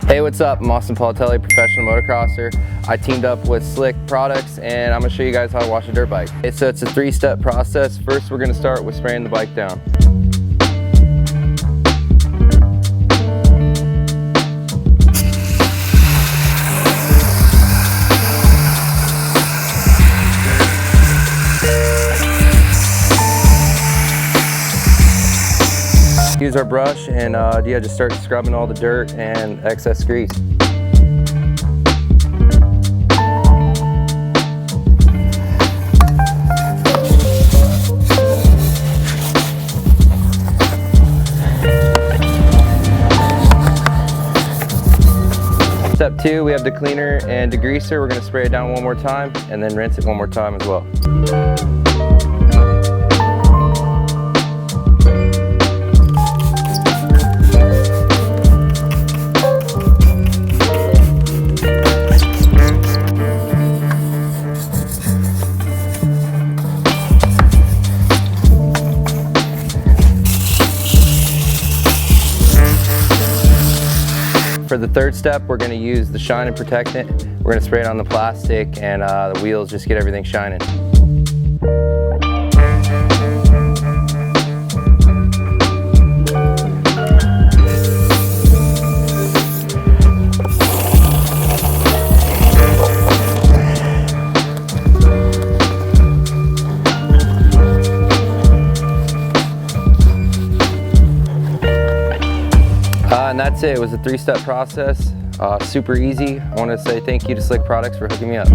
Hey, what's up? I'm Austin Politelli, professional motocrosser. I teamed up with Slick Products and I'm gonna show you guys how to wash a dirt bike. So it's a 3-step process. First, we're gonna start with spraying the bike down. Use our brush and just start scrubbing all the dirt and excess grease. Step 2, we have the cleaner and degreaser. We're going to spray it down one more time and then rinse it one more time as well. For the 3rd step, we're going to use the shine and protectant. We're going to spray it on the plastic and the wheels, just get everything shining. And that's it. It was a 3-step process, super easy. I want to say thank you to Slick Products for hooking me up.